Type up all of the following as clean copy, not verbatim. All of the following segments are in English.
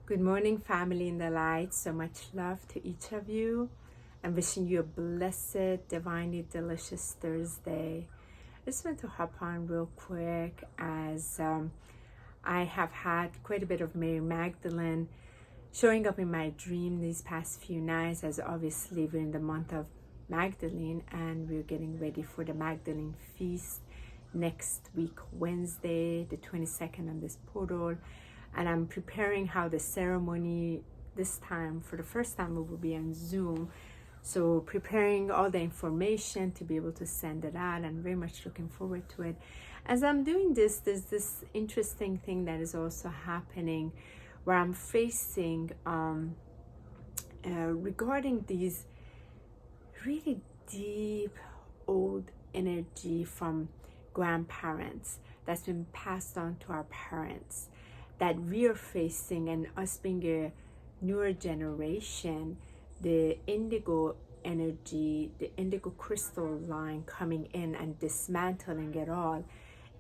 Good morning, family in the light. So much love to each of you. I'm wishing you a blessed, divinely delicious Thursday. I just want to hop on real quick as I have had quite a bit of Mary Magdalene showing up in my dream these past few nights, as obviously we're in the month of Magdalene and we're getting ready for the Magdalene feast next week, Wednesday, the 22nd on this portal. And I'm preparing how the ceremony this time, for the first time, it will be on Zoom. So preparing all the information to be able to send it out, and very much looking forward to it. As I'm doing this, there's this interesting thing that is also happening where I'm facing regarding these really deep old energy from grandparents that's been passed on to our parents, that we are facing, and us being a newer generation, the indigo energy, the indigo crystal line coming in and dismantling it all.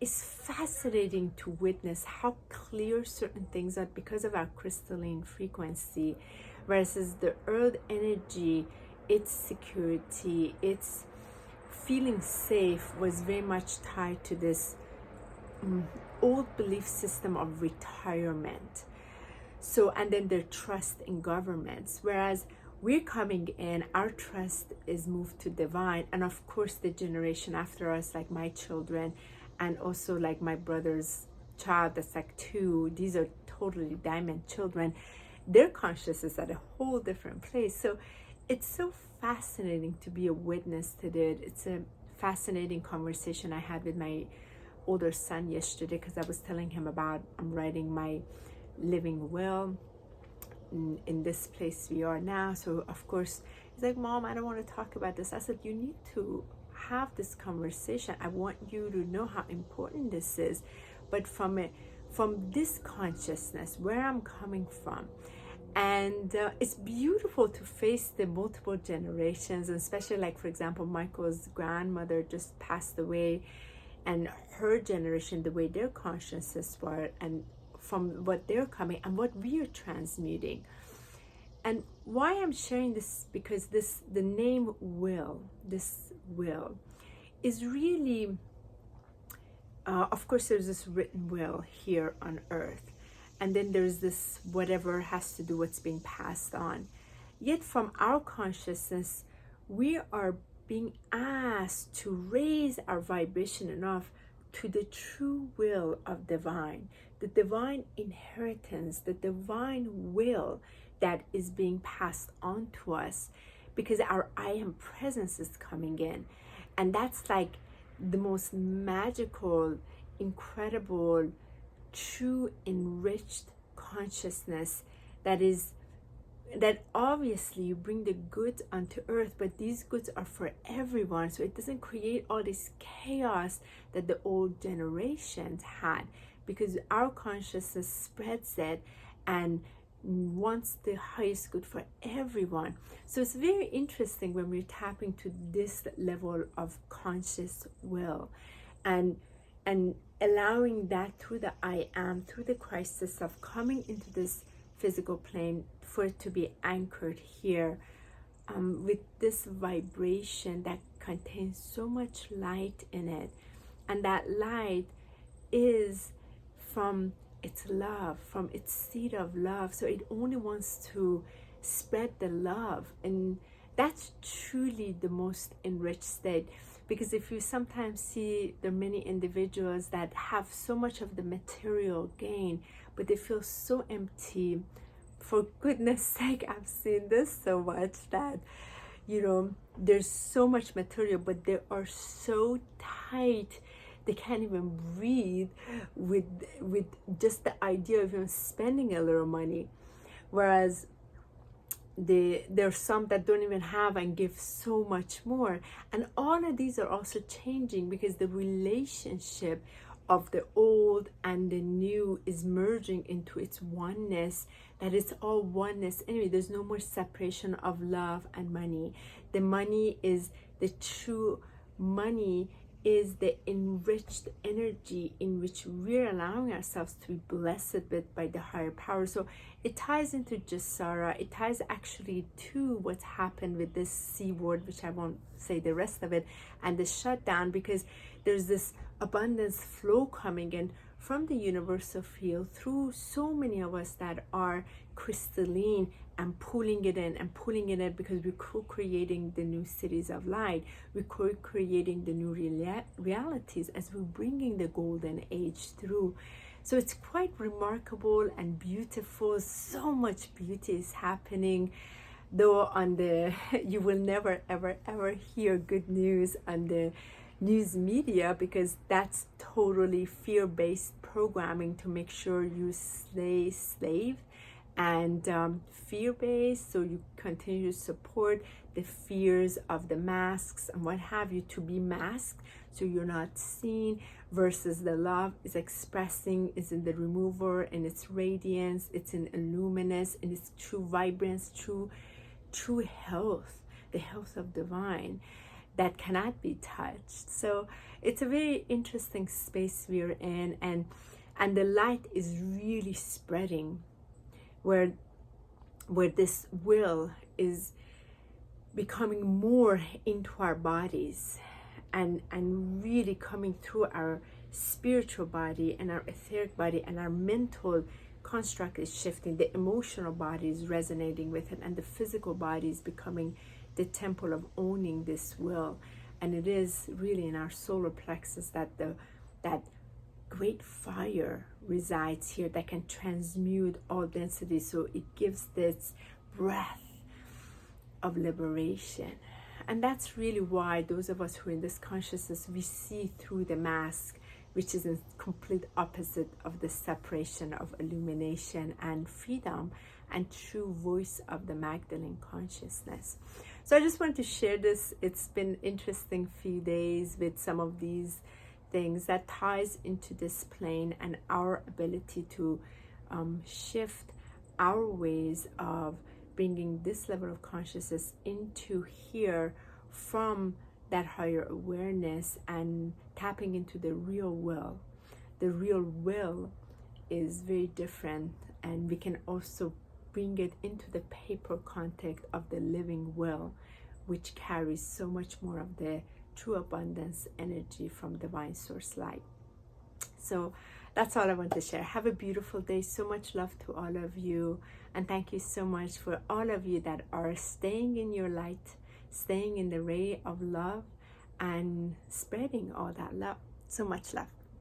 It's fascinating to witness how clear certain things are because of our crystalline frequency, versus the earth energy, its security, its feeling safe was very much tied to this old belief system of retirement. So, and then their trust in governments, whereas we're coming in, our trust is moved to divine. And of course the generation after us, like my children, and also like my brother's child that's like 2, these are totally diamond children, their consciousness is at a whole different place. So it's so fascinating to be a witness to it. It's a fascinating conversation I had with my older son yesterday, because I was telling him about I'm writing my living will in this place we are now. So of course he's like, Mom, I don't want to talk about this. I said, you need to have this conversation. I want you to know how important this is, but from this consciousness where I'm coming from. And it's beautiful to face the multiple generations, especially like, for example, Michael's grandmother just passed away, and her generation, the way their consciousness were, and from what they're coming and what we are transmuting. And why I'm sharing this, because the name will, this will is really of course there's this written will here on earth, and then there's this whatever has to do what's being passed on. Yet from our consciousness, we are being asked to raise our vibration enough to the true will of divine, the divine inheritance, the divine will that is being passed on to us, because our I am presence is coming in. And that's like the most magical, incredible, true, enriched consciousness that obviously you bring the goods onto earth, but these goods are for everyone, so it doesn't create all this chaos that the old generations had, because our consciousness spreads it and wants the highest good for everyone. So it's very interesting when we're tapping to this level of conscious will, and allowing that through the I am, through the crisis of coming into this physical plane, for it to be anchored here with this vibration that contains so much light in it. And that light is from its love, from its seed of love. So it only wants to spread the love. And that's truly the most enriched state. Because if you sometimes see there are many individuals that have so much of the material gain, but they feel so empty. For goodness sake, I've seen this so much that, there's so much material, but they are so tight, they can't even breathe with just the idea of even spending a little money. Whereas there's some that don't even have and give so much more. And all of these are also changing, because the relationship of the old and the new is merging into its oneness, that it's all oneness. Anyway, there's no more separation of love and money. The money is the true money is the enriched energy in which we're allowing ourselves to be blessed with by the higher power. So it ties into Jasara. It ties actually to what's happened with this C word, which I won't say the rest of it, and the shutdown, because there's this abundance flow coming in from the universal field through so many of us that are crystalline, and pulling it in because we're co-creating the new cities of light. We're co-creating the new realities as we're bringing the golden age through. So it's quite remarkable and beautiful. So much beauty is happening, though on the you will never ever hear good news on the news media, because that's totally fear-based programming to make sure you stay slave and fear-based, so you continue to support the fears of the masks and what have you, to be masked so you're not seen, versus the love is expressing, is in the remover, in its radiance, it's in illuminous, in its true vibrance, true health, the health of divine that cannot be touched. So it's a very interesting space we're in, and the light is really spreading, where this will is becoming more into our bodies and really coming through our spiritual body and our etheric body, and our mental construct is shifting, the emotional body is resonating with it, and the physical body is becoming the temple of owning this will. And it is really in our solar plexus that that great fire resides here that can transmute all density. So it gives this breath of liberation. And that's really why those of us who are in this consciousness, we see through the mask, which is in complete opposite of the separation of illumination and freedom and true voice of the Magdalene consciousness. So I just want to share this. It's been interesting few days with some of these things that ties into this plane and our ability to shift our ways of bringing this level of consciousness into here from that higher awareness and tapping into the real will. The real will is very different, and we can also bring it into the paper context of the living will, which carries so much more of the true abundance energy from divine source light. So that's all I want to share. Have a beautiful day. So much love to all of you, and thank you so much for all of you that are staying in your light, staying in the ray of love, and spreading all that love. So much love.